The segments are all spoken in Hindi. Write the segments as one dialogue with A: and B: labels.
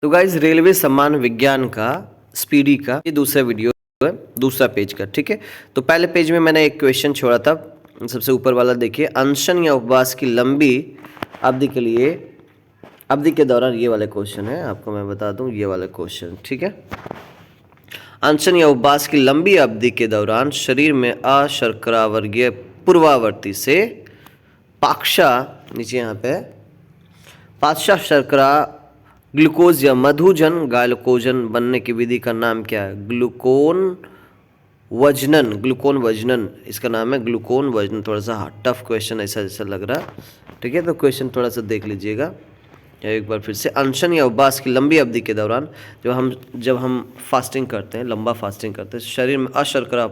A: तो गाइज रेलवे सम्मान विज्ञान का स्पीडी का ये दूसरा वीडियो है, दूसरा पेज का। ठीक है, तो पहले पेज में मैंने एक क्वेश्चन छोड़ा था, सबसे ऊपर वाला देखिए। अनशन या उपवास की लंबी अवधि के लिए अवधि के दौरान, ये वाला क्वेश्चन है, आपको मैं बता दूं ये वाला क्वेश्चन। ठीक है, अनशन या उपवास की लंबी अवधि के दौरान शरीर में अशर्करा वर्गीय पूर्वावर्ती से पाक्षा, नीचे यहाँ पे पाक्षा शर्करा ग्लूकोज या मधुजन ग्लाइकोजन बनने की विधि का नाम क्या है? ग्लूकोन वजनन इसका नाम है, ग्लूकोन वजनन। थोड़ा सा टफ क्वेश्चन ऐसा जैसा लग रहा। ठीक है, तो क्वेश्चन थोड़ा सा देख लीजिएगा एक बार फिर से। अनशन या उपवास की लंबी अवधि के दौरान जब हम फास्टिंग करते हैं, लंबा फास्टिंग करते हैं, शरीर में अशर्करा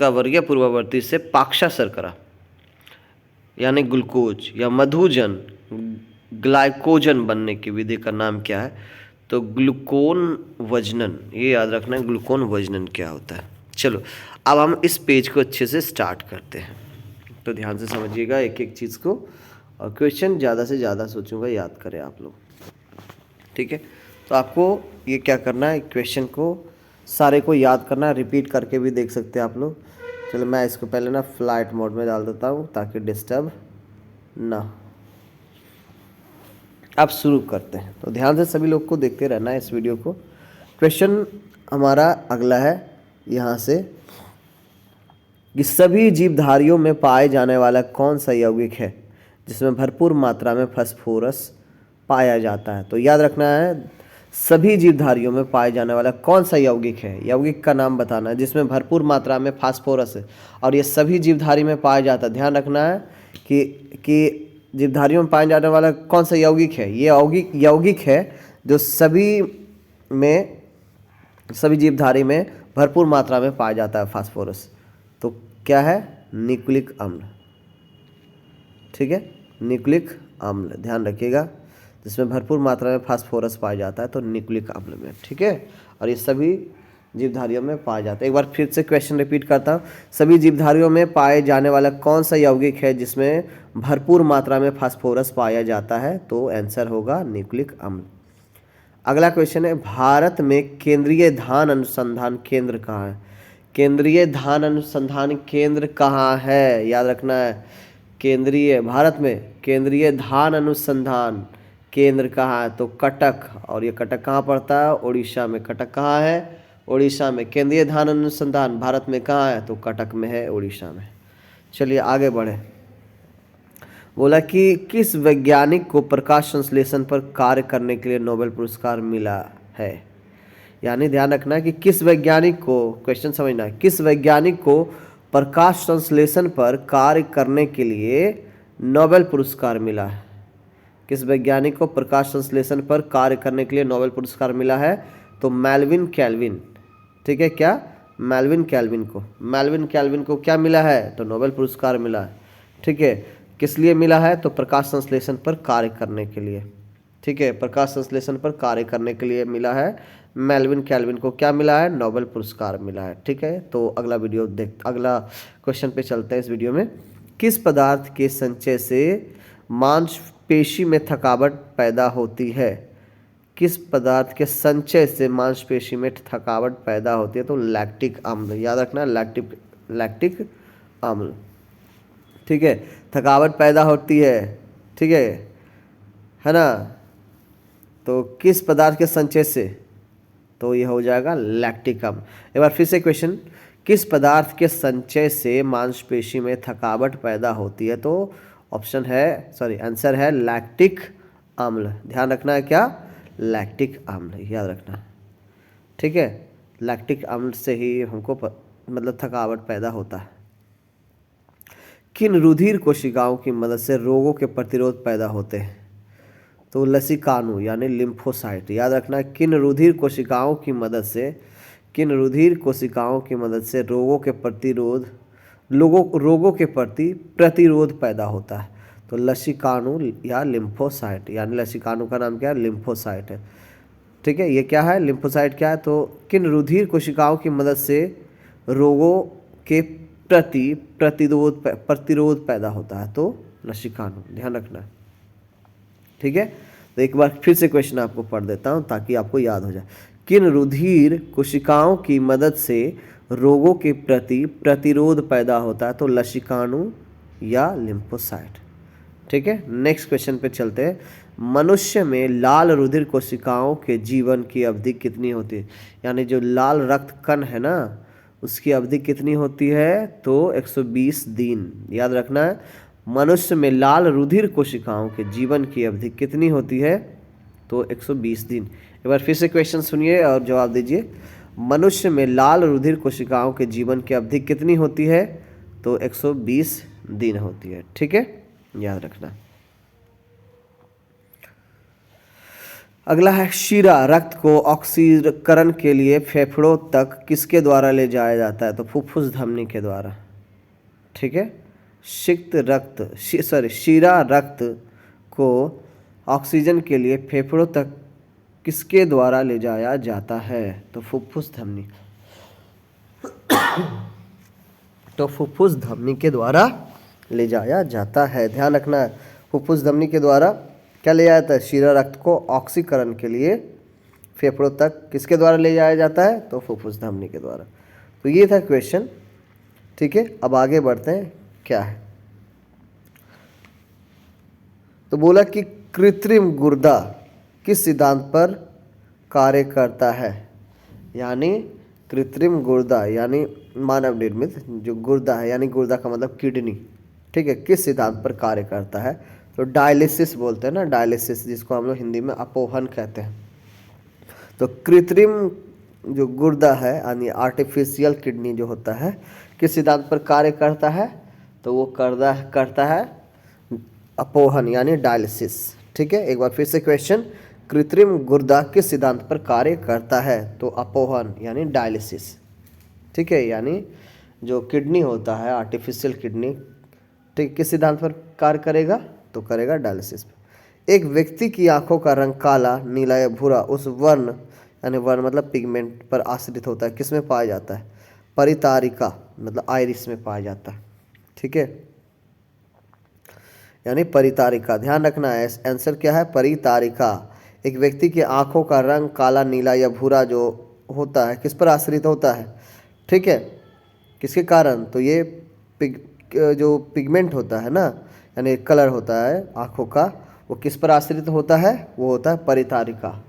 A: वर्गीय पूर्वावर्ती से पाक्षा शर्करा यानी ग्लूकोज या मधुजन ग्लाइकोजन बनने की विधि का नाम क्या है? तो ग्लूकोन वजनन। ये याद रखना है ग्लूकोन वजनन क्या होता है। चलो अब हम इस पेज को अच्छे से स्टार्ट करते हैं, तो ध्यान से समझिएगा एक एक चीज़ को, और क्वेश्चन ज़्यादा से ज़्यादा सोचूंगा याद करें आप लोग। ठीक है, तो आपको ये क्या करना है, क्वेश्चन को सारे को याद करना है, रिपीट करके भी देख सकते हैं आप लोग। चलो मैं इसको पहले ना फ्लाइट मोड में डाल देता हूँ ताकि डिस्टर्ब ना। अब शुरू करते हैं, तो ध्यान से सभी लोग को देखते रहना है इस वीडियो को। क्वेश्चन हमारा अगला है यहाँ से कि सभी जीवधारियों में पाए जाने वाला कौन सा यौगिक है जिसमें भरपूर मात्रा में फास्फोरस पाया जाता है? तो याद रखना है सभी जीवधारियों में पाए जाने वाला कौन सा यौगिक है, यौगिक का नाम बताना है जिसमें भरपूर मात्रा में फास्फोरस है और ये सभी जीवधारी में पाया जाता है। ध्यान रखना है कि जीवधारियों में पाए जाने वाला कौन सा यौगिक है। ये यौगिक है जो सभी जीवधारी में भरपूर मात्रा में पाया जाता है फास्फोरस। तो क्या है? न्यूक्लिक अम्ल। ठीक है, न्यूक्लिक अम्ल ध्यान रखिएगा, जिसमें भरपूर मात्रा में फास्फोरस पाया जाता है तो न्यूक्लिक अम्ल में। ठीक है, और ये सभी जीवधारियों में पाया जाता है। एक बार फिर से क्वेश्चन रिपीट करता हूँ, सभी जीवधारियों में पाए जाने वाला कौन सा यौगिक है जिसमें भरपूर मात्रा में फास्फोरस पाया जाता है? तो आंसर होगा न्यूक्लिक अम्ल। अगला क्वेश्चन है, भारत में केंद्रीय धान अनुसंधान केंद्र कहाँ है? केंद्रीय धान अनुसंधान केंद्र कहाँ है? याद रखना है, भारत में केंद्रीय धान अनुसंधान केंद्र कहाँ है? तो कटक। और ये कटक कहाँ पड़ता है? उड़ीसा में। कटक कहाँ है? उड़ीसा में। केंद्रीय धान अनुसंधान भारत में कहाँ है? तो कटक में है, उड़ीसा में। चलिए आगे बढ़े। बोला कि किस वैज्ञानिक को प्रकाश संश्लेषण पर कार्य करने के लिए नोबेल पुरस्कार मिला है? यानी ध्यान रखना कि किस वैज्ञानिक को, क्वेश्चन समझना है, किस वैज्ञानिक को प्रकाश संश्लेषण पर कार्य करने के लिए नोबेल पुरस्कार मिला है? किस वैज्ञानिक को प्रकाश संश्लेषण पर कार्य करने के लिए नोबेल पुरस्कार मिला है? तो मेल्विन कैल्विन। ठीक है, क्या? मेल्विन कैल्विन को क्या मिला है? तो नोबेल पुरस्कार मिला है। ठीक है, किस लिए मिला है? तो प्रकाश संश्लेषण पर कार्य करने के लिए। ठीक है, प्रकाश संश्लेषण पर कार्य करने के लिए मिला है। मेल्विन कैल्विन को क्या मिला है? नोबेल पुरस्कार मिला है। ठीक है, तो अगला क्वेश्चन पे चलते हैं इस वीडियो में। किस पदार्थ के संचय से मांसपेशी में थकावट पैदा होती है? किस पदार्थ के संचय से मांसपेशी में थकावट पैदा होती है? तो लैक्टिक अम्ल। याद रखना, लैक्टिक अम्ल। ठीक है, थकावट पैदा होती है। ठीक है ना? तो किस पदार्थ के संचय से? तो ये हो जाएगा लैक्टिक अम्ल। एक बार फिर से क्वेश्चन, किस पदार्थ के संचय से मांसपेशी में थकावट पैदा होती है? तो आंसर है लैक्टिक अम्ल। ध्यान रखना है, क्या? लैक्टिक अम्ल, याद रखना। ठीक है, लैक्टिक अम्ल से ही हमको मतलब थकावट पैदा होता है। किन रुधिर कोशिकाओं की मदद से रोगों के प्रतिरोध पैदा होते हैं? तो लसीकाणु यानी लिम्फोसाइट। याद रखना, किन रुधिर कोशिकाओं की मदद से रोगों के प्रति प्रतिरोध पैदा होता है? तो लसीकाणु या लिम्फोसाइट, यानी लसीकाणु का नाम क्या है? लिम्फोसाइट है। ठीक है, ये क्या है? लिम्फोसाइट क्या है? तो किन रुधिर कोशिकाओं की मदद से रोगों के प्रति प्रतिरोध पैदा होता है? तो लसीकाणु। ध्यान रखना। ठीक है, तो एक बार फिर से क्वेश्चन आपको पढ़ देता हूँ ताकि आपको याद हो जाए। किन रुधिर कोशिकाओं की मदद से रोगों के प्रति प्रतिरोध पैदा होता है? तो लसिकाणु या लिम्फोसाइट। ठीक है, नेक्स्ट क्वेश्चन पे चलते हैं। मनुष्य में लाल रुधिर कोशिकाओं के जीवन की अवधि कितनी होती है? यानी जो लाल रक्त कण है ना, उसकी अवधि कितनी होती है? तो 120 दिन। याद रखना है, मनुष्य में लाल रुधिर कोशिकाओं के जीवन की अवधि कितनी होती है? तो 120 दिन। एक बार फिर से क्वेश्चन सुनिए और जवाब दीजिए। मनुष्य में लाल रुधिर कोशिकाओं के जीवन की अवधि कितनी होती है? तो 120 दिन होती है। ठीक है, याद रखना। अगला है शीरा रक्त को ऑक्सीकरण के लिए फेफड़ों तक किसके द्वारा ले जाया जाता है? तो फुफ्फुस धमनी के द्वारा। ठीक है, शीरा रक्त को ऑक्सीजन के लिए फेफड़ों तक किसके द्वारा ले जाया जाता है? तो फुफ्फुस धमनी। तो फुफ्फुस धमनी के द्वारा ले जाया जाता है। ध्यान रखना है, फुफ्फुस धमनी के द्वारा क्या ले जाया जाता है? शीरा रक्त को ऑक्सीकरण के लिए फेफड़ों तक किसके द्वारा ले जाया जाता है? तो फुफ्फुस धमनी के द्वारा। तो ये था क्वेश्चन। ठीक है, अब आगे बढ़ते हैं। क्या है? तो बोला कि कृत्रिम गुर्दा किस सिद्धांत पर कार्य करता है? यानी कृत्रिम गुर्दा यानी मानव निर्मित जो गुर्दा है, यानी गुर्दा का मतलब किडनी। ठीक है, किस सिद्धांत पर कार्य करता है? तो डायलिसिस बोलते हैं ना, डायलिसिस, जिसको हम लोग हिंदी में अपोहन कहते हैं। तो कृत्रिम जो गुर्दा है यानी आर्टिफिशियल किडनी जो होता है, किस सिद्धांत पर कार्य करता है? तो वो करता है अपोहन यानी डायलिसिस। ठीक है, एक बार फिर से क्वेश्चन, कृत्रिम गुर्दा किस सिद्धांत पर कार्य करता है? तो अपोहन यानी डायलिसिस। ठीक है, यानी जो किडनी होता है आर्टिफिशियल किडनी, ठीक, किस सिद्धांत पर कार्य करेगा? तो करेगा डायलिसिस पर। एक व्यक्ति की आंखों का रंग काला, नीला या भूरा उस वर्ण यानी वर्ण मतलब पिगमेंट पर आश्रित होता है, किसमें पाया जाता है? परितारिका मतलब आइरिस में पाया जाता है। ठीक है, यानी परितारिका। ध्यान रखना है, आंसर क्या है? परितारिका। एक व्यक्ति की आंखों का रंग काला, नीला या भूरा जो होता है किस पर आश्रित होता है? ठीक है, किसके कारण? तो ये जो पिगमेंट होता है ना, यानी कलर होता है आंखों का, वो किस पर आश्रित होता है? वो होता है परितारिका।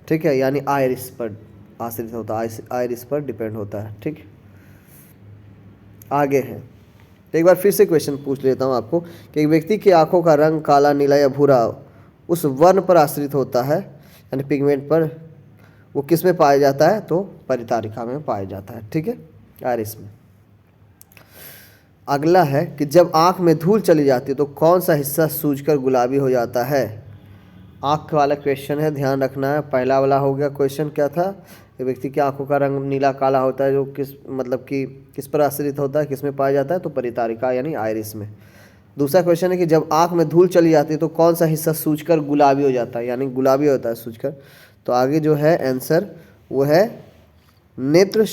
A: ठीक है, यानी आइरिस पर आश्रित होता है, आइरिस पर डिपेंड होता है। ठीक, आगे है। तो एक बार फिर से क्वेश्चन पूछ लेता हूँ आपको कि एक व्यक्ति की आंखों का रंग काला, नीला या भूरा उस वर्ण पर आश्रित होता है यानी पिगमेंट पर, वो किस में पाया जाता है? तो परितारिका में पाया जाता है। ठीक है, आइरिस में। अगला है कि जब आँख में धूल चली जाती है तो कौन सा हिस्सा सूजकर गुलाबी हो जाता है? आँख वाला क्वेश्चन है, ध्यान रखना है। पहला वाला हो गया क्वेश्चन क्या था? व्यक्ति की आंखों का रंग नीला काला होता है जो किस मतलब कि किस पर आश्रित होता है, किस में पाया जाता है? तो परितारिका यानी आइरिस में। दूसरा क्वेश्चन है कि जब आँख में धूल चली जाती है तो कौन सा हिस्सा सूजकर गुलाबी हो जाता है, यानी गुलाबी होता है सूजकर? तो आगे जो है आंसर वो है नेत्र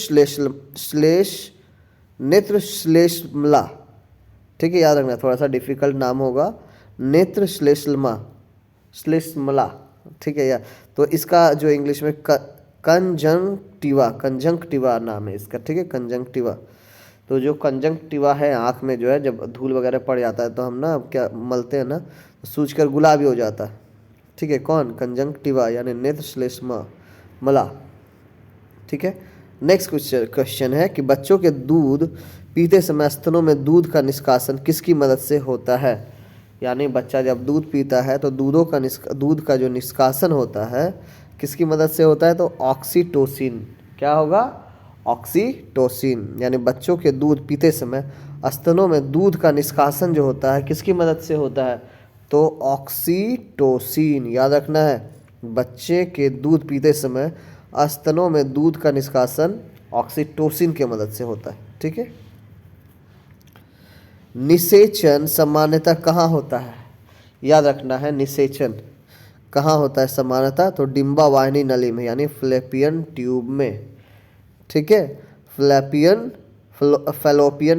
A: श्लेष्मला। ठीक है, याद रखना, थोड़ा सा डिफिकल्ट नाम होगा, नेत्र श्लेष्मला। ठीक है यार, तो इसका जो इंग्लिश में कंजंक्टिवा नाम है इसका। ठीक है, कंजंक्टिवा। तो जो कंजंक्टिवा है आँख में जो है, जब धूल वगैरह पड़ जाता है तो हम ना क्या मलते हैं ना, तो सूजकर गुलाबी हो जाता है। ठीक है, कौन? कंजंक्टिवा यानी नेत्र श्लेष्मला। ठीक है, नेक्स्ट क्वेश्चन है कि बच्चों के दूध पीते समय स्तनों में दूध का निष्कासन किसकी मदद से होता है? यानी बच्चा जब दूध पीता है तो दूध का जो निष्कासन होता है किसकी मदद से होता है? तो ऑक्सीटोसिन। क्या होगा? ऑक्सीटोसिन। यानी बच्चों के दूध पीते समय स्तनों में दूध का निष्कासन जो होता है किसकी मदद से होता है? तो ऑक्सीटोसिन। याद रखना है, बच्चे के दूध पीते समय स्तनों में दूध का निष्कासन ऑक्सीटोसिन की मदद से होता है। ठीक है, निषेचन सामान्यतः कहाँ होता है? याद रखना है, निषेचन कहाँ होता है सामान्यतः? तो डिम्बा वाहिनी नली में यानी फ्लैपियन ट्यूब में। ठीक है, फैलोपियन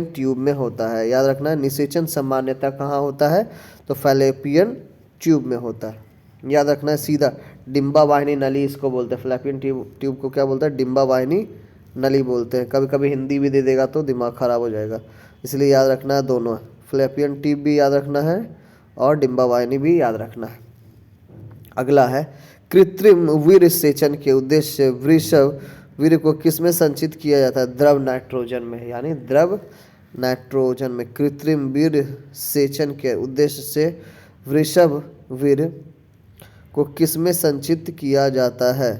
A: ट्यूब में होता है। याद रखना है, निषेचन सामान्यतः कहाँ होता है? तो फैलोपियन ट्यूब में होता है। याद रखना है सीधा। डिम्बा वाहिनी नली इसको बोलते हैं, फ्लैपियन ट्यूब को क्या बोलते हैं? डिम्बा वाहिनी नली बोलते हैं। कभी कभी हिंदी भी दे देगा तो दिमाग खराब हो जाएगा, इसलिए याद रखना है दोनों, फ्लैपियन ट्यूब भी याद रखना है और डिम्बा वाहिनी भी याद रखना है। अगला है कृत्रिम वीर्य सेचन के उद्देश्य से वृषभ वीर्य को किसमें संचित किया जाता है? द्रव नाइट्रोजन में, यानी द्रव नाइट्रोजन में। कृत्रिम वीर्य सेचन के उद्देश्य से वृषभ वीर्य को किसमें संचित किया जाता है?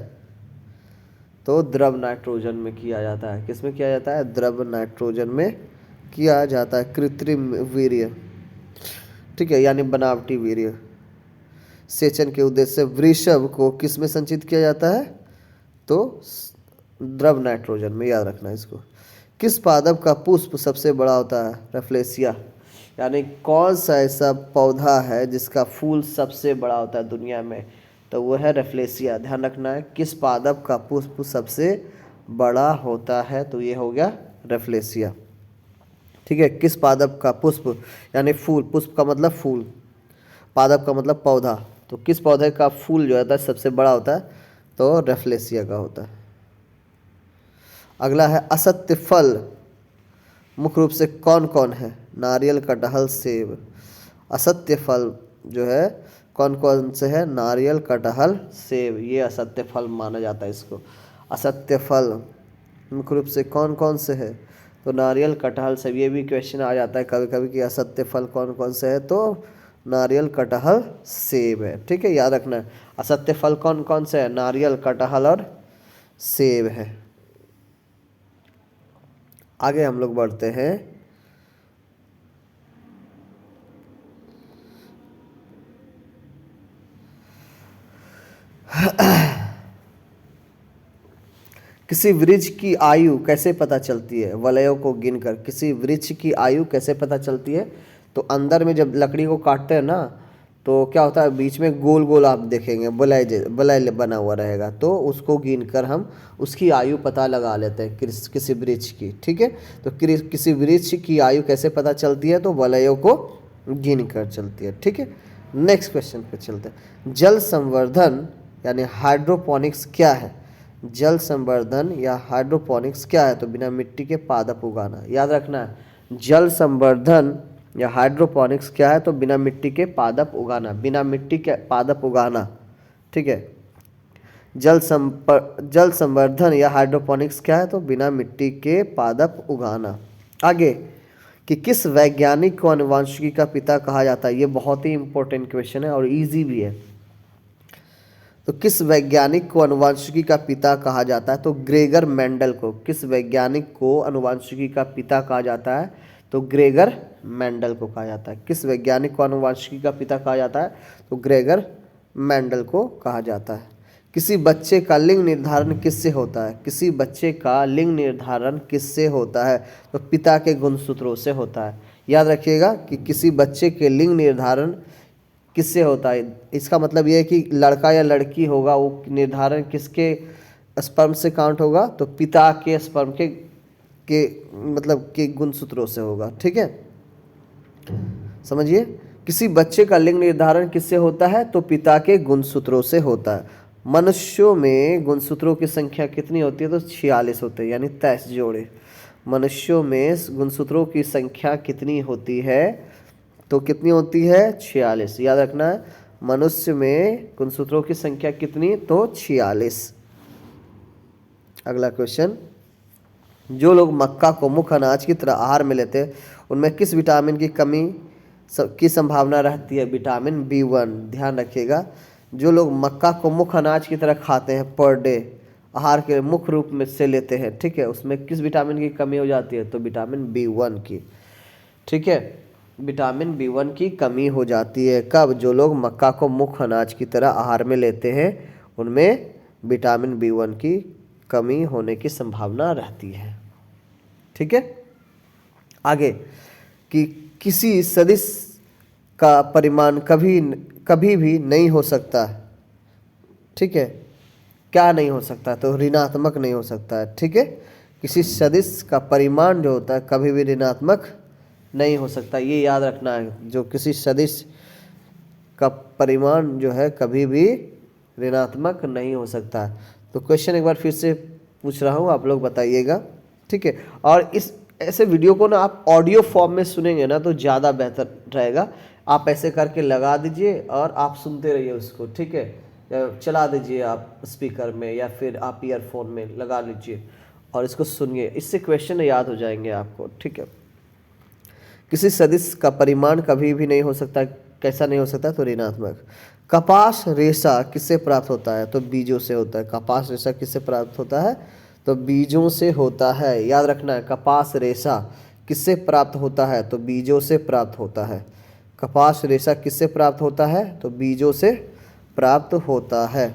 A: तो द्रव नाइट्रोजन में किया जाता है। किसमें किया जाता है? द्रव नाइट्रोजन में किया जाता है कृत्रिम वीर्य, ठीक है, यानी बनावटी वीर्य सेचन के उद्देश्य से वृषभ को किसमें संचित किया जाता है? तो द्रव नाइट्रोजन में, याद रखना है इसको। किस पादप का पुष्प सबसे बड़ा होता है? रेफ्लेसिया, यानी कौन सा ऐसा पौधा है जिसका फूल सबसे बड़ा होता है दुनिया में? तो वो है रेफ्लेसिया। ध्यान रखना है किस पादप का पुष्प सबसे बड़ा होता है? तो ये हो गया रेफ्लेसिया, ठीक है। किस पादप का पुष्प, यानी फूल, पुष्प का मतलब फूल, पादप का मतलब पौधा, तो किस पौधे का फूल जो होता है सबसे बड़ा होता है? तो रेफ्लेसिया का होता है। अगला है असत्य फल मुख्य रूप से कौन कौन है? नारियल, कटहल, सेब। असत्य फल जो है कौन कौन से है? नारियल, कटहल, सेब, ये असत्य फल माना जाता है इसको। असत्य फल मुख्य रूप से कौन कौन से है? तो नारियल, कटहल, सेब। ये भी क्वेश्चन आ जाता है कभी कभी कि असत्य फल कौन कौन से है? तो नारियल, कटहल, सेब है, ठीक है, याद रखना है। असत्य फल कौन कौन से है? नारियल, कटहल और सेब है। आगे हम लोग बढ़ते हैं। किसी वृक्ष की आयु कैसे पता चलती है? वलयों को गिनकर किसी वृक्ष की आयु कैसे पता चलती है? तो अंदर में जब लकड़ी को काटते हैं ना, तो क्या होता है, बीच में गोल गोल आप देखेंगे बलय बना हुआ रहेगा, तो उसको गिनकर हम उसकी आयु पता लगा लेते हैं किसी वृक्ष की, ठीक है। तो किसी वृक्ष की आयु कैसे पता चलती है? तो वलयों को गिनकर चलती है, ठीक है। नेक्स्ट क्वेश्चन पे चलते हैं। जल संवर्धन यानी हाइड्रोपोनिक्स क्या है? जल संवर्धन या हाइड्रोपोनिक्स क्या है? तो बिना मिट्टी के पादप उगाना, याद रखना है। जल संवर्धन या हाइड्रोपोनिक्स क्या है? तो बिना मिट्टी के पादप उगाना, बिना मिट्टी के पादप उगाना, ठीक है। जल संवर्धन या हाइड्रोपोनिक्स क्या है? तो बिना मिट्टी के पादप उगाना। आगे कि किस वैज्ञानिक को आनुवंशिकी का पिता कहा जाता है? ये बहुत ही इंपॉर्टेंट क्वेश्चन है और इजी भी है। तो किस वैज्ञानिक को आनुवंशिकी का पिता कहा जाता है? तो ग्रेगर मेंडल को। किस वैज्ञानिक को आनुवंशिकी का पिता कहा जाता है? तो ग्रेगर मेंडल को कहा जाता है। किस वैज्ञानिक को आनुवंशिकी का पिता कहा जाता है? तो ग्रेगर मेंडल को कहा जाता है। किसी बच्चे का लिंग निर्धारण किससे होता है? किसी बच्चे का लिंग निर्धारण किससे होता है? तो पिता के गुणसूत्रों से होता है। याद रखिएगा कि किसी बच्चे के लिंग निर्धारण किससे होता है। इसका मतलब ये है कि लड़का या लड़की होगा, वो निर्धारण किसके स्पर्म से काउंट होगा? तो पिता के स्पर्म के मतलब के गुणसूत्रों से होगा, ठीक है, समझिए। किसी बच्चे का लिंग निर्धारण किससे होता है? तो पिता के गुणसूत्रों से होता है। मनुष्यों में गुणसूत्रों की संख्या कितनी होती है? तो 46 होते हैं, यानी 23 जोड़े। मनुष्यों में गुणसूत्रों की संख्या कितनी होती है? तो कितनी होती है? 46। याद रखना है, मनुष्य में गुणसूत्रों की संख्या कितनी? तो 46। अगला क्वेश्चन, जो लोग मक्का को मुख्य अनाज की तरह आहार में लेते हैं उनमें किस विटामिन की कमी की संभावना रहती है? Vitamin B1। ध्यान रखिएगा, जो लोग मक्का को मुख्य अनाज की तरह खाते हैं पर डे, आहार के मुख्य रूप में से लेते हैं, ठीक है, उसमें किस विटामिन की कमी हो जाती है? तो विटामिन B1 की, ठीक है, विटामिन B1 की कमी हो जाती है। कब? जो लोग मक्का को मुख्य अनाज की तरह आहार में लेते हैं उनमें विटामिन B1 की कमी होने की संभावना रहती है, ठीक है। आगे कि किसी सदिश का परिमाण कभी भी नहीं हो सकता, ठीक है, क्या नहीं हो सकता? तो ऋणात्मक नहीं हो सकता है, ठीक है। किसी सदिश का परिमाण जो होता है कभी भी ऋणात्मक नहीं हो सकता, ये याद रखना है। जो किसी सदिश का परिमाण जो है कभी भी ऋणात्मक नहीं हो सकता। तो क्वेश्चन एक बार फिर से पूछ रहा हूँ, आप लोग बताइएगा, ठीक है। और इस ऐसे वीडियो को ना आप ऑडियो फॉर्म में सुनेंगे ना तो ज़्यादा बेहतर रहेगा। आप ऐसे करके लगा दीजिए और आप सुनते रहिए उसको, ठीक है। चला दीजिए आप स्पीकर में या फिर आप ईयरफोन में लगा लीजिए और इसको सुनिए, इससे क्वेश्चन याद हो जाएंगे आपको, ठीक है। किसी सदिश का परिमाण कभी भी नहीं हो सकता, कैसा नहीं हो सकता, तो ऋणात्मक। कपास रेशा किससे प्राप्त होता है, तो बीजों से होता है। कपास रेशा किससे प्राप्त होता है, तो बीजों से होता है। याद रखना है, कपास रेशा किससे प्राप्त होता है, तो बीजों से प्राप्त होता है। कपास रेशा किससे प्राप्त होता है, तो बीजों से प्राप्त होता है।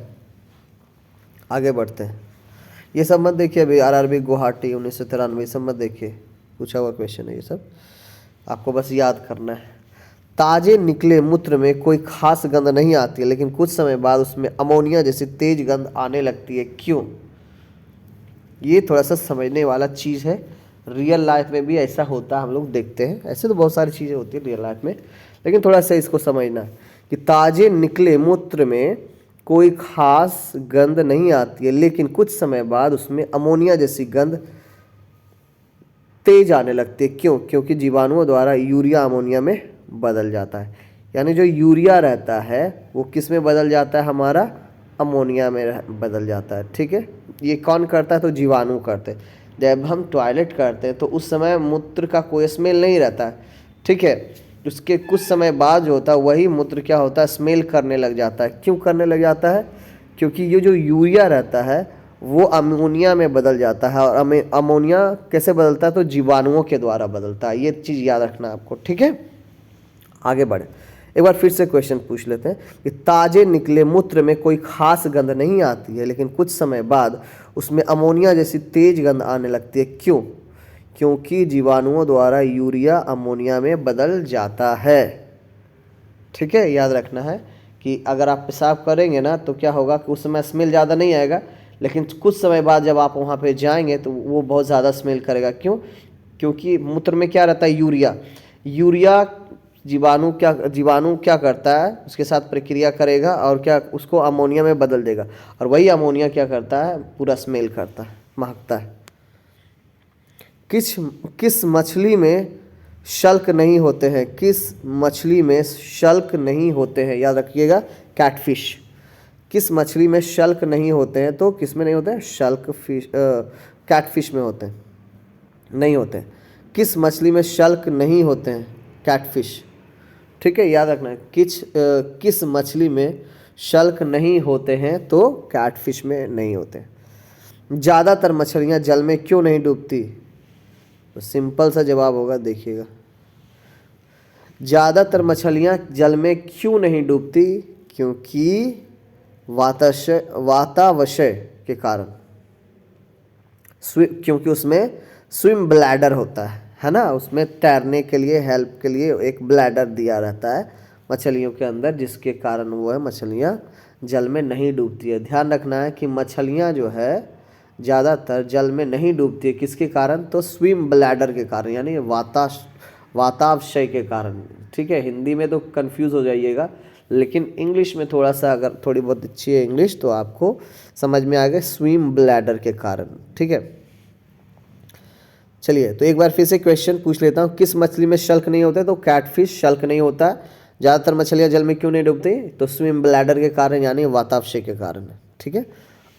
A: आगे बढ़ते हैं। ये सब मत देखिए अभी, आरआरबी गुवाहाटी 1993 सब मत देखिए, पूछा हुआ क्वेश्चन है ये सब, आपको बस याद करना है। ताजे निकले मूत्र में कोई खास गंध नहीं आती है, लेकिन कुछ समय बाद उसमें अमोनिया जैसी तेज गंध आने लगती है, क्यों। ये थोड़ा सा समझने वाला चीज़ है, रियल लाइफ में भी ऐसा होता है, हम लोग देखते हैं। ऐसे तो बहुत सारी चीज़ें होती है रियल लाइफ में, लेकिन थोड़ा सा इसको समझना है कि ताजे निकले मूत्र में कोई खास गंध नहीं आती है, लेकिन कुछ समय बाद उसमें अमोनिया जैसी गंध तेज आने लगती है, क्यों। क्योंकि जीवाणुओं द्वारा यूरिया अमोनिया में बदल जाता है। यानी जो यूरिया रहता है वो किस में बदल जाता है, हमारा अमोनिया में बदल जाता है, ठीक है। ये कौन करता है, तो जीवाणु करते हैं। जब हम टॉयलेट करते हैं तो उस समय मूत्र का कोई स्मेल नहीं रहता है, ठीक है। उसके कुछ समय बाद जो होता है वही मूत्र क्या होता है, स्मेल करने लग जाता है। क्यों करने लग जाता है, क्योंकि ये जो यूरिया रहता है वो अमोनिया में बदल जाता है। और अमोनिया कैसे बदलता है, तो जीवाणुओं के द्वारा बदलता है। ये चीज़ याद रखना आपको, ठीक है। आगे बढ़े, एक बार फिर से क्वेश्चन पूछ लेते हैं कि ताजे निकले मूत्र में कोई खास गंध नहीं आती है, लेकिन कुछ समय बाद उसमें अमोनिया जैसी तेज गंध आने लगती है, क्यों। क्योंकि जीवाणुओं द्वारा यूरिया अमोनिया में बदल जाता है, ठीक है। याद रखना है कि अगर आप पेशाब करेंगे ना तो क्या होगा कि उस समय स्मेल ज़्यादा नहीं आएगा, लेकिन कुछ समय बाद जब आप वहाँ पे जाएंगे तो वो बहुत ज़्यादा स्मेल करेगा, क्यों। क्योंकि मूत्र में क्या रहता है, यूरिया जीवाणु क्या करता है, उसके साथ प्रक्रिया करेगा और क्या उसको अमोनिया में बदल देगा, और वही अमोनिया क्या करता है, पूरा स्मेल करता है, महकता है। किस मछली में शल्क नहीं होते हैं, किस मछली में शल्क नहीं होते हैं, याद रखिएगा, कैटफिश। किस मछली में शल्क नहीं होते हैं, तो किस में नहीं होते हैं, शल्क फिश, कैटफिश में होते हैं, नहीं होते हैं। किस मछली में शल्क नहीं होते हैं, कैटफिश, ठीक है। याद रखना है, किस मछली में शल्क नहीं होते हैं, तो कैटफिश में नहीं होते। ज़्यादातर मछलियाँ जल में क्यों नहीं डूबती, तो सिंपल सा जवाब होगा, देखिएगा। ज़्यादातर मछलियाँ जल में क्यों नहीं डूबती, क्योंकि वातावशय के कारण, क्योंकि उसमें स्विम ब्लैडर होता है ना, उसमें तैरने के लिए हेल्प के लिए एक ब्लैडर दिया रहता है मछलियों के अंदर, जिसके कारण वो है मछलियाँ जल में नहीं डूबती है। ध्यान रखना है कि मछलियाँ जो है ज़्यादातर जल में नहीं डूबती है, किसके कारण, तो स्विम ब्लैडर के कारण, यानी वातावशय के कारण, ठीक है। हिंदी में तो कंफ्यूज हो जाइएगा, लेकिन इंग्लिश में थोड़ा सा अगर थोड़ी बहुत अच्छी है इंग्लिश तो आपको समझ में आएगा, स्विम ब्लैडर के कारण, ठीक है। चलिए, तो एक बार फिर से क्वेश्चन पूछ लेता हूँ, किस मछली में शल्क नहीं होता है, तो कैटफिश शल्क नहीं होता। ज़्यादातर मछलियाँ जल में क्यों नहीं डूबती, तो स्विम ब्लैडर के कारण, यानी वातावशय के कारण, ठीक है।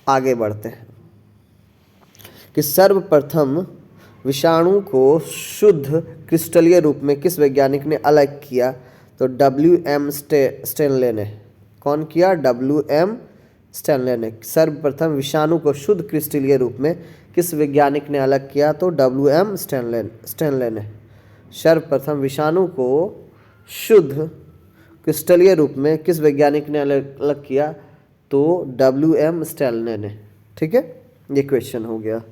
A: आगे बढ़ते हैं कि सर्वप्रथम विषाणु को शुद्ध क्रिस्टलीय रूप में किस वैज्ञानिक ने अलग किया, तो WM स्टैनले ने। कौन किया, WM स्टैनले ने। सर्वप्रथम विषाणु को शुद्ध क्रिस्टलीय रूप में किस वैज्ञानिक ने अलग किया, तो WM स्टैनले ने। सर्वप्रथम विषाणु को शुद्ध क्रिस्टलीय रूप में किस वैज्ञानिक ने अलग किया, तो WM स्टैनले ने, ठीक है। ये क्वेश्चन हो गया।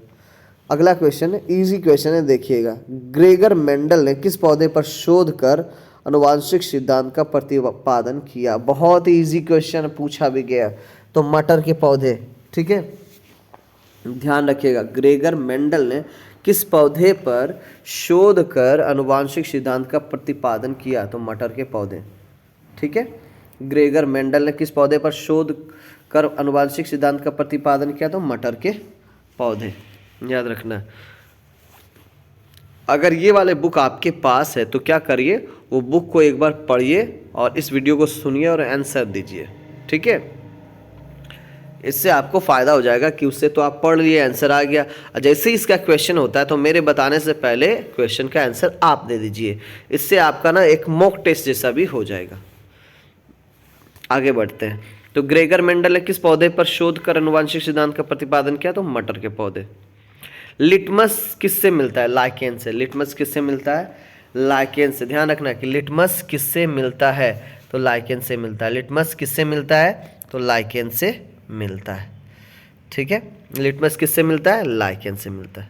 A: अगला क्वेश्चन है, इजी क्वेश्चन है, देखिएगा। ग्रेगर मेंडल ने किस पौधे पर शोध कर आनुवांशिक सिद्धांत का प्रतिपादन किया। बहुत ही इजी क्वेश्चन पूछा भी गया, तो मटर के पौधे, ठीक है। ध्यान रखिएगा, ग्रेगर मेंडल ने किस पौधे पर शोध कर आनुवांशिक सिद्धांत का प्रतिपादन किया, तो मटर के पौधे, ठीक है। ग्रेगर मेंडल ने किस पौधे पर शोध कर आनुवांशिक सिद्धांत का प्रतिपादन किया? तो मटर के पौधे, याद रखना। अगर ये वाले बुक आपके पास है तो क्या करिए, वो बुक को एक बार पढ़िए और इस वीडियो को सुनिए और आंसर दीजिए, ठीक है। इससे आपको फ़ायदा हो जाएगा कि उससे तो आप पढ़ लिए, आंसर आ गया, जैसे ही इसका क्वेश्चन होता है तो मेरे बताने से पहले क्वेश्चन का आंसर आप दे दीजिए। इससे आपका ना एक मॉक टेस्ट जैसा भी हो जाएगा। आगे बढ़ते हैं। तो ग्रेगर मेंडल ने किस पौधे पर शोध कर आनुवांशिक सिद्धांत का प्रतिपादन किया? तो मटर के पौधे। लिटमस किससे मिलता है? लाइकेन से। लिटमस किससे मिलता है? लाइकेन से। ध्यान रखना कि लिटमस किससे मिलता है? तो लाइकेन से मिलता है। लिटमस किससे मिलता है? तो लाइकेन से मिलता है, ठीक है। लिटमस किससे मिलता है? लाइकेन से मिलता है।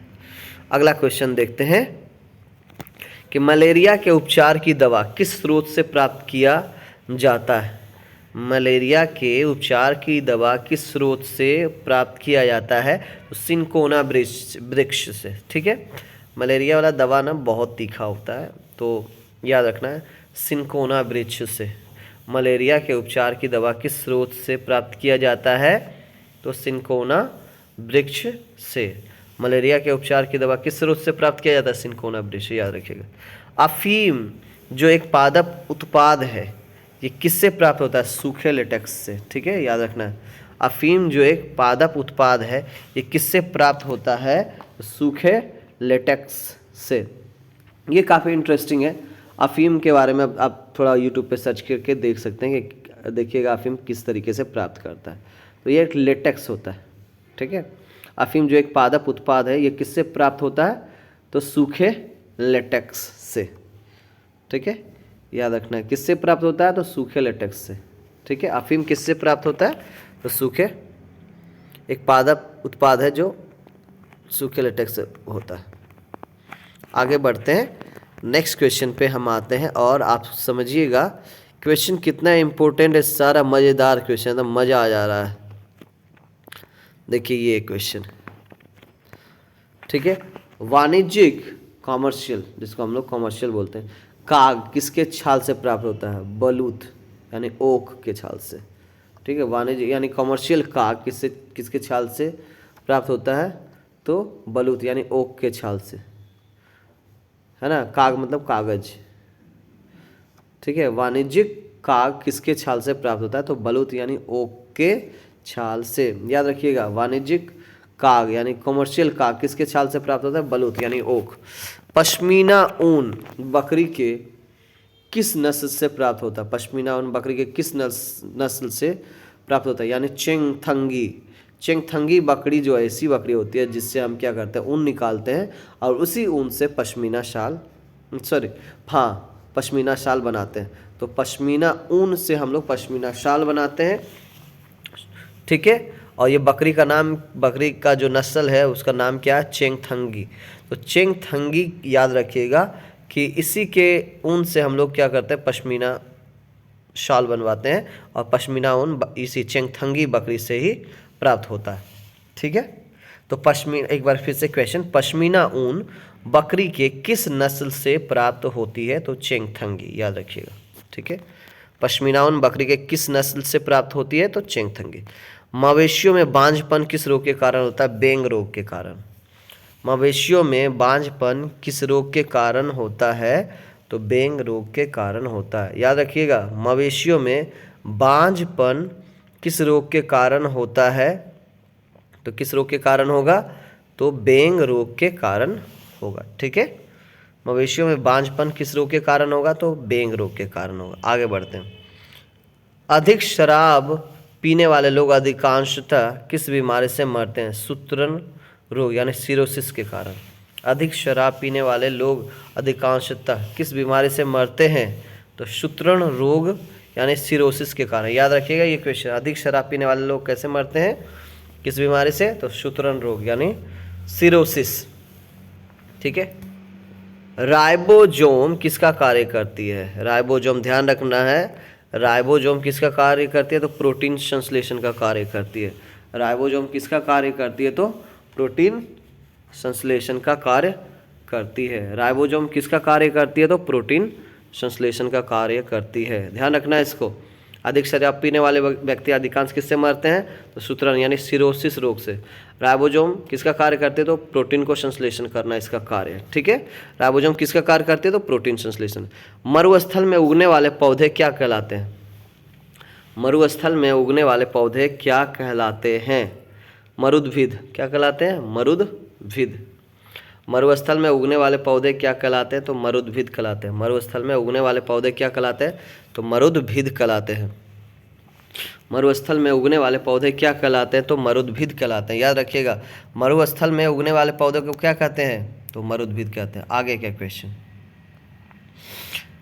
A: अगला क्वेश्चन देखते हैं कि मलेरिया के उपचार की दवा किस स्रोत से प्राप्त किया जाता है? मलेरिया के उपचार की दवा किस स्रोत से प्राप्त किया जाता है? तो सिनकोना वृक्ष से, ठीक है। मलेरिया वाला दवा ना बहुत तीखा होता है, तो याद रखना है, सिनकोना वृक्ष से। मलेरिया के उपचार की दवा किस स्रोत से प्राप्त किया जाता है? तो सिनकोना वृक्ष से। मलेरिया के उपचार की दवा किस स्रोत से प्राप्त किया जाता है? सिनकोना वृक्ष, याद रखिएगा। अफीम जो एक पादप उत्पाद है, ये किससे प्राप्त होता है? सूखे लेटेक्स से, ठीक है, याद रखना है। अफीम जो एक पादप उत्पाद है, ये किससे प्राप्त होता है? सूखे लेटेक्स से। ये काफ़ी इंटरेस्टिंग है। अफीम के बारे में आप थोड़ा यूट्यूब पे सर्च करके देख सकते हैं कि देखिएगा अफीम किस तरीके से प्राप्त करता है। तो ये एक लेटेक्स होता है, ठीक है। अफीम जो एक पादप उत्पाद है, ये किससे प्राप्त होता है? तो सूखे लेटेक्स से, ठीक है, याद रखना है। किससे प्राप्त होता है? तो सूखे लेटेक्स से, ठीक है। अफीम किससे प्राप्त होता है? तो सूखे, एक पादप उत्पाद है जो सूखे लेटेक्स से होता है। आगे बढ़ते हैं, नेक्स्ट क्वेश्चन पे हम आते हैं और आप समझिएगा क्वेश्चन कितना इम्पोर्टेंट है। सारा मज़ेदार क्वेश्चन, तो मज़ा आ जा रहा है। देखिए ये क्वेश्चन, ठीक है। वाणिज्यिक, कॉमर्शियल, जिसको हम लोग कॉमर्शियल बोलते हैं, काग किसके छाल से प्राप्त होता है? बलूत यानी ओक के छाल से, ठीक है। वाणिज्य यानी कॉमर्शियल काग किसके छाल से प्राप्त होता है? तो बलूत यानी ओक के छाल से, है ना। काग मतलब कागज, ठीक है। वाणिज्यिक काग किसके छाल से प्राप्त होता है? तो बलूत यानी ओक के छाल से, याद रखिएगा। वाणिज्यिक काग यानी कॉमर्शियल काग किसके छाल से प्राप्त होता है? बलूत यानी ओक। पश्मीना ऊन बकरी के किस नस्ल से प्राप्त होता है? पश्मीना ऊन बकरी के किस नस्ल से प्राप्त होता है? यानी चेंगथंगी। चेंगथंगी बकरी जो ऐसी बकरी होती है जिससे हम क्या करते हैं? ऊन निकालते हैं और उसी ऊन से पश्मीना शाल बनाते हैं। तो पश्मीना ऊन से हम लोग पश्मीना शाल बनाते हैं, ठीक है। और ये बकरी का जो नस्ल है उसका नाम क्या है? चेंगथंगी। तो चेंगथंगी याद रखिएगा कि इसी के ऊन से हम लोग क्या करते हैं? पश्मीना शाल बनवाते हैं और पश्मीना ऊन इसी चेंगथंगी बकरी से ही प्राप्त होता है, ठीक है। तो पश्मीना, एक बार फिर से क्वेश्चन, पश्मीना ऊन बकरी के किस नस्ल से प्राप्त होती है? तो चेंगथंगी, याद रखिएगा, ठीक है। पश्मीना ऊन बकरी के किस नस्ल से प्राप्त होती है? तो चेंगथंगी। मवेशियों में बांझपन किस रोग के कारण होता है? बेंग रोग के कारण। मवेशियों में बांझपन किस रोग के कारण होता है? तो बेंग रोग के कारण होता है, याद रखिएगा। मवेशियों में बांझपन किस रोग के कारण होता है? तो किस रोग के कारण होगा? तो बेंग रोग के कारण होगा, ठीक है। मवेशियों में बांझपन किस रोग के कारण होगा? तो बेंग रोग के कारण होगा। आगे बढ़ते हैं। अधिक शराब पीने वाले लोग अधिकांशतः किस बीमारी से मरते हैं? सूत्रण रोग यानी सिरोसिस के कारण। अधिक शराब पीने वाले लोग अधिकांशतः किस बीमारी से मरते हैं? तो सूत्रण रोग यानी सिरोसिस के कारण। याद रखिएगा ये क्वेश्चन, अधिक शराब पीने वाले लोग कैसे मरते हैं, किस बीमारी से? तो सूत्रण रोग यानी सिरोसिस, ठीक है। राइबोसोम किसका कार्य करती है? राइबोसोम, ध्यान रखना है, राइबोसोम किसका कार्य करती है? तो प्रोटीन संश्लेषण का कार्य करती है। राइबोसोम किसका कार्य करती है? तो प्रोटीन संश्लेषण का कार्य करती है। राइबोसोम किसका कार्य करती है? तो प्रोटीन संश्लेषण का कार्य करती है, ध्यान रखना है इसको। अधिक शराब पीने वाले व्यक्ति अधिकांश किससे मरते हैं? तो सूत्रण यानी सिरोसिस रोग से। राइबोसोम किसका कार्य करते हैं? तो प्रोटीन को संश्लेषण करना इसका कार्य है। ठीक है, राइबोसोम किसका कार्य करते हैं? तो प्रोटीन संश्लेषण। मरुस्थल में उगने वाले पौधे क्या कहलाते हैं? मरुस्थल में उगने वाले पौधे क्या कहलाते हैं? मरुद्भिद। क्या कहलाते हैं? मरुद्भिद। मरुस्थल में उगने वाले पौधे क्या कहलाते हैं? तो मरुद्भिद कहलाते हैं। मरुस्थल में उगने वाले पौधे क्या कहलाते हैं? तो मरुद्भिद कहलाते हैं। मरुस्थल में उगने वाले पौधे क्या कहलाते हैं? तो मरुद्भिद कहलाते हैं। याद रखिएगा, मरुस्थल में उगने वाले पौधे को क्या कहते हैं? तो मरुद्भिद कहते हैं। आगे क्या क्वेश्चन?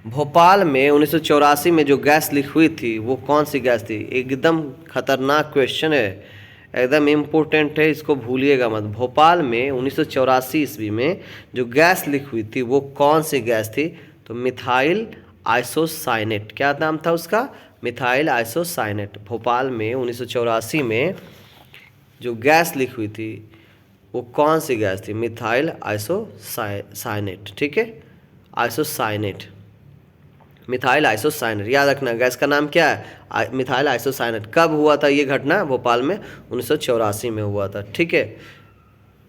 A: भोपाल में 1984 में जो गैस लीक हुई थी वो कौन सी गैस थी? एकदम खतरनाक क्वेश्चन है, एकदम इम्पोर्टेंट है, इसको भूलिएगा मत। भोपाल में 1984 ईस्वी में जो गैस लीक हुई थी वो कौन सी गैस थी? तो मिथाइल आइसोसाइनेट। क्या नाम था उसका? Methyl isocyanate. भोपाल में 1984 में जो गैस लीक हुई थी वो कौन सी गैस थी? Methyl isocyanate. ठीक है, आइसोसाइनेट, मिथाइल आइसोसाइनेट। याद रखना गैस का नाम क्या है? Methyl isocyanate. कब हुआ था ये घटना? भोपाल में 1984 में हुआ था। ठीक है,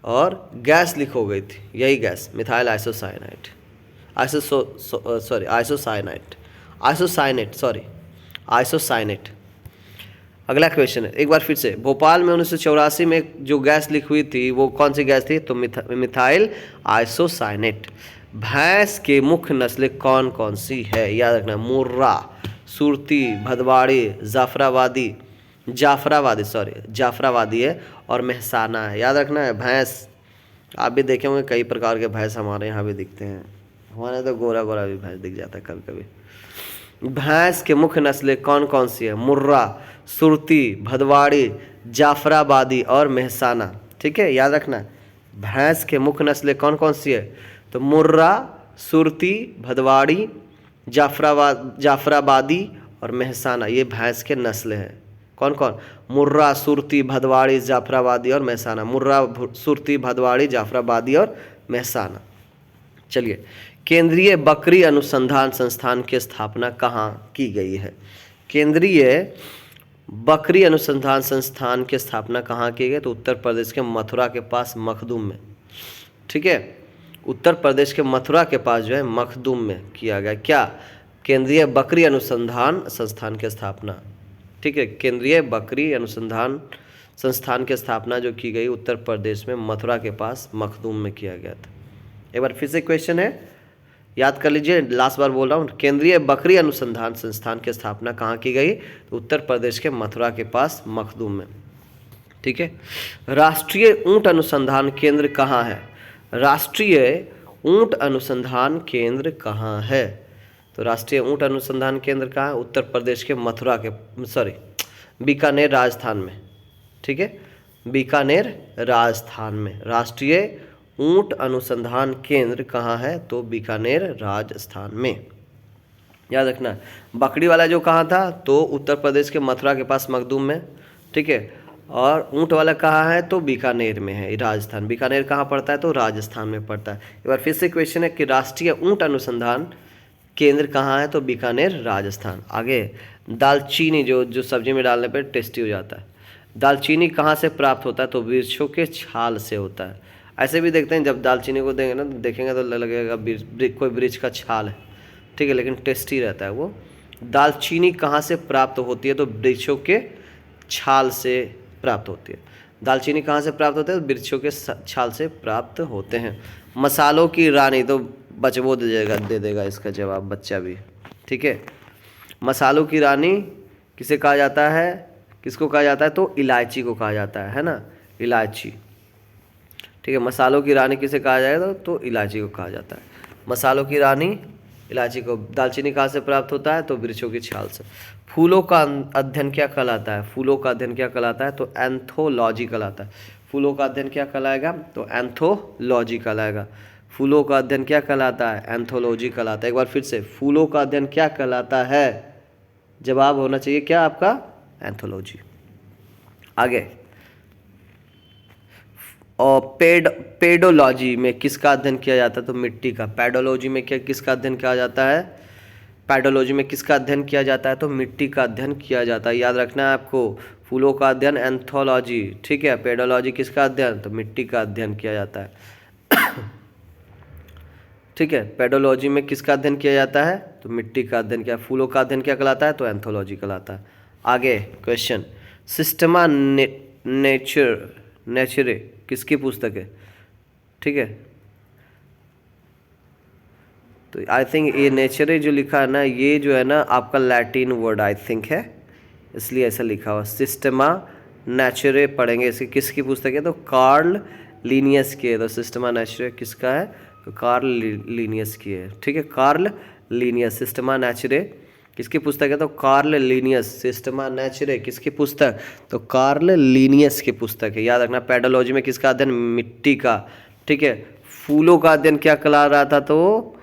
A: और गैस लीक हो गई थी, यही गैस मिथाइल आइसोसाइनेट, आइसोसाइनेट। अगला क्वेश्चन है, एक बार फिर से। भोपाल में 1984 में जो गैस लीक हुई थी वो कौन सी गैस थी? तो मिथाइल आइसोसाइनेट। भैंस के मुख्य नस्लें कौन कौन सी है? याद रखना, मुर्रा, सुरती, भदवाड़ी, जाफराबादी है और मेहसाना है। याद रखना है। भैंस आप भी देखे होंगे, कई प्रकार के भैंस हमारे यहाँ भी दिखते हैं। हमारे तो गोरा गोरा भी भैंस दिख जाता है कभी कभी। भैंस के मुख्य नस्लें कौन कौन सी है? मुर्रा, सुरती, भदवाड़ी, जाफराबादी और मेहसाना। ठीक है, याद रखना भैंस के मुख्य नस्लें कौन कौन सी है? तो मुर्रा, सुरती, भदवाड़ी, जाफराबादी और मेहसाना, ये भैंस के नस्लें हैं। कौन कौन? मुर्रा, सुरती, भदवाड़ी, जाफराबादी और मेहसाना। मुर्रा, सुरती, भदवाड़ी, जाफराबादी और मेहसाना। चलिए, केंद्रीय बकरी अनुसंधान संस्थान की स्थापना कहाँ की गई है? केंद्रीय बकरी अनुसंधान संस्थान की स्थापना कहाँ की गई? तो उत्तर प्रदेश के मथुरा के पास मखदूम में। ठीक है, उत्तर प्रदेश के मथुरा के पास जो है मखदूम में किया गया। क्या? केंद्रीय बकरी अनुसंधान संस्थान की स्थापना। ठीक है, केंद्रीय बकरी अनुसंधान संस्थान की स्थापना जो की गई उत्तर प्रदेश में मथुरा के पास मखदूम में किया गया था। एक बार फिर से क्वेश्चन है, याद कर लीजिए, लास्ट बार बोल रहा हूँ। केंद्रीय बकरी अनुसंधान संस्थान की स्थापना कहाँ की गई? तो उत्तर प्रदेश के मथुरा के पास मखदूम में। ठीक है, राष्ट्रीय ऊंट अनुसंधान केंद्र कहाँ है? राष्ट्रीय ऊंट अनुसंधान केंद्र कहाँ है? तो राष्ट्रीय ऊंट अनुसंधान केंद्र कहाँ है? उत्तर प्रदेश के मथुरा के बीकानेर राजस्थान में। ठीक है, बीकानेर राजस्थान में राष्ट्रीय ऊंट अनुसंधान केंद्र कहाँ है? तो बीकानेर राजस्थान में। याद रखना, बकरी वाला जो कहाँ था? तो उत्तर प्रदेश के मथुरा के पास मखदूम में। ठीक है, और ऊंट वाला कहाँ है? तो बीकानेर में है, राजस्थान। बीकानेर कहाँ पड़ता है? तो राजस्थान में पड़ता है। एक बार फिर से क्वेश्चन है कि राष्ट्रीय ऊंट अनुसंधान केंद्र कहाँ है? तो बीकानेर राजस्थान। आगे, दालचीनी जो सब्जी में डालने पर टेस्टी हो जाता है, दालचीनी कहाँ से प्राप्त होता है? तो वृक्षों के छाल से होता है। ऐसे भी देखते हैं, जब दालचीनी को देखेंगे तो लगेगा कोई वृक्ष का छाल है। ठीक है, लेकिन टेस्टी रहता है वो। दालचीनी कहाँ से प्राप्त होती है? तो वृक्षों के छाल से प्राप्त होती है। दालचीनी कहाँ से प्राप्त होते हैं? वृक्षों के छाल से प्राप्त होते हैं। मसालों की रानी, तो बचबो दे देगा इसका जवाब बच्चा भी। ठीक है, मसालों की रानी किसे कहा जाता है? किसको कहा जाता है? तो इलायची को कहा जाता है ना, इलायची। ठीक है, मसालों की रानी किसे कहा जाएगा? तो इलायची को कहा जाता है। मसालों की रानी इलायची को। दालचीनी कहाँ से प्राप्त होता है? तो वृक्षों की छाल से। फूलों का अध्ययन क्या कहलाता है? फूलों का अध्ययन क्या कहलाता है? तो एंथोलॉजी कहलाता है। फूलों का अध्ययन क्या कहलाएगा? तो एंथोलॉजी कहलाएगा। फूलों का अध्ययन क्या कहलाता है? एंथोलॉजी कहलाता है। एक बार फिर से, फूलों का अध्ययन क्या कहलाता है? जवाब होना चाहिए क्या आपका? एंथोलॉजी। आगे, और पेडोलॉजी में किसका अध्ययन किया जाता है? तो मिट्टी का। पेडोलॉजी में क्या किसका अध्ययन किया जाता है? पेडोलॉजी में किसका अध्ययन किया जाता है? तो मिट्टी का अध्ययन किया जाता है। याद रखना है आपको, फूलों का अध्ययन एंथोलॉजी, ठीक है। पेडोलॉजी किसका अध्ययन? तो मिट्टी का अध्ययन किया जाता है। ठीक है, पेडोलॉजी में किसका अध्ययन किया जाता है? तो मिट्टी का अध्ययन किया। फूलों का अध्ययन क्या कहलाता है? तो एंथोलॉजी कहलाता है। आगे क्वेश्चन, सिस्टमा नेचरे किसकी पुस्तक है? ठीक है, तो आई थिंक ये नेचरे जो लिखा है ना, ये जो है ना आपका लैटिन वर्ड आई थिंक है, इसलिए ऐसा लिखा हुआ। सिस्टमा नेचरे पढ़ेंगे, इसकी किसकी पुस्तक है? तो कार्ल लीनियस की है। तो सिस्टमा नेचरे किसका है? तो कार्ल लीनियस की है। ठीक है, कार्ल लीनियस। सिस्टमा नेचरे किसकी पुस्तक है? तो कार्ल लीनियस। सिस्टमा नेचरे किसकी पुस्तक? तो कार्ल लीनियस की पुस्तक है। याद रखना, पेडोलॉजी में किसका अध्ययन? मिट्टी का। ठीक है, फूलों का अध्ययन क्या कहला रहा था? तो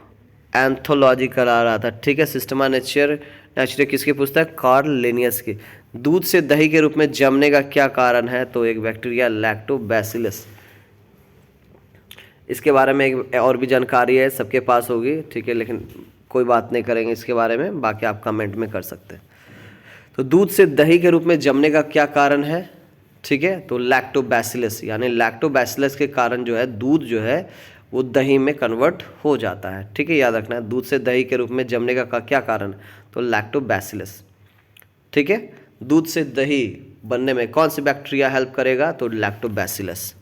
A: एंथोलॉजी करा रहा था। ठीक है, सिस्टमा नेचरे किसकी पुस्तक? कार्ल लिनियस की। दूध से दही के रूप में जमने का क्या कारण है? तो एक बैक्टीरिया लैक्टोबैसिलस। इसके बारे में एक और भी जानकारी है, सबके पास होगी, ठीक है, लेकिन कोई बात नहीं करेंगे इसके बारे में, बाकी आप कमेंट में कर सकते हैं। तो दूध से दही के रूप में जमने का क्या कारण है? ठीक है, तो लैक्टोबैसिलस, यानी लैक्टोबैसिलस के कारण जो है दूध जो है वो दही में कन्वर्ट हो जाता है। ठीक है, याद रखना है, दूध से दही के रूप में जमने का क्या कारण? तो लैक्टोबैसिलस। ठीक है, दूध से दही बनने में कौन सी बैक्टीरिया हेल्प करेगा? तो लैक्टोबैसिलस।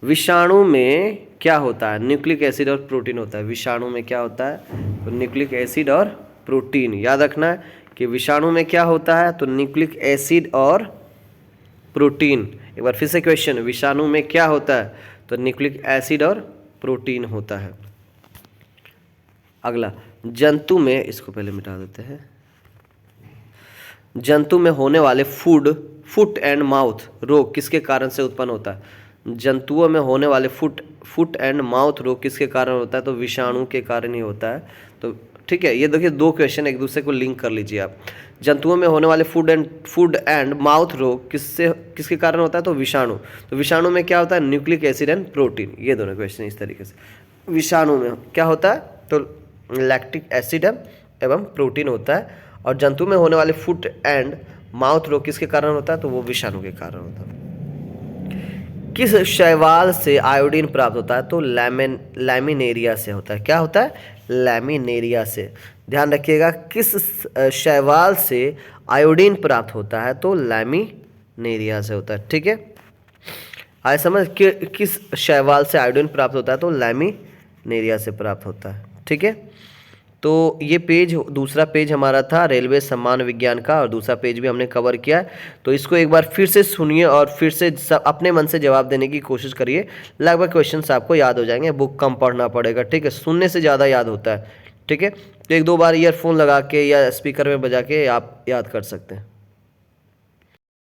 A: विषाणु में क्या होता है? न्यूक्लिक एसिड और प्रोटीन होता है। विषाणु में क्या होता है? तो न्यूक्लिक एसिड और प्रोटीन। याद रखना है कि विषाणु में क्या होता है? तो न्यूक्लिक एसिड और प्रोटीन। एक बार फिर से क्वेश्चन, विषाणु में क्या होता है? तो न्यूक्लिक एसिड और प्रोटीन होता है। अगला, जंतु में, इसको पहले मिटा देते हैं। जंतु में होने वाले फुट एंड माउथ रोग किसके कारण से उत्पन्न होता है? जंतुओं में होने वाले फुट एंड माउथ रोग किसके कारण होता है? तो विषाणु के कारण ही होता है। तो ठीक है, ये देखिए दो क्वेश्चन एक दूसरे को लिंक कर लीजिए आप। जंतुओं में होने वाले फूड एंड माउथ रोग किसके कारण होता है? तो विषाणु। तो विषाणु में क्या होता है? Nucleic acid and protein. ये दोनों क्वेश्चन इस तरीके से। विषाणु में क्या होता है? तो लैक्टिक एसिड एवं प्रोटीन होता है। और जंतु में होने वाले फुट एंड माउथ रोग किसके कारण होता है? तो वो विषाणु के कारण होता है। किस शैवाल से आयोडीन प्राप्त होता है? तो लैमिनेरिया से होता है। क्या होता है? लैमिनेरिया से। ध्यान रखिएगा, किस शैवाल से आयोडीन प्राप्त होता है? तो लैमिनेरिया से होता है। ठीक है, आए समझ, किस शैवाल से आयोडीन प्राप्त होता है? तो लैमिनेरिया से प्राप्त होता है। ठीक है, तो ये पेज, दूसरा पेज हमारा था रेलवे सम्मान विज्ञान का, और दूसरा पेज भी हमने कवर किया। तो इसको एक बार फिर से सुनिए और फिर से अपने मन से जवाब देने की कोशिश करिए। लगभग क्वेश्चंस आपको याद हो जाएंगे, बुक कम पढ़ना पड़ेगा। ठीक है, सुनने से ज़्यादा याद होता है। ठीक है, तो एक दो बार ईयरफोन लगा के या स्पीकर में बजा के आप याद कर सकते हैं।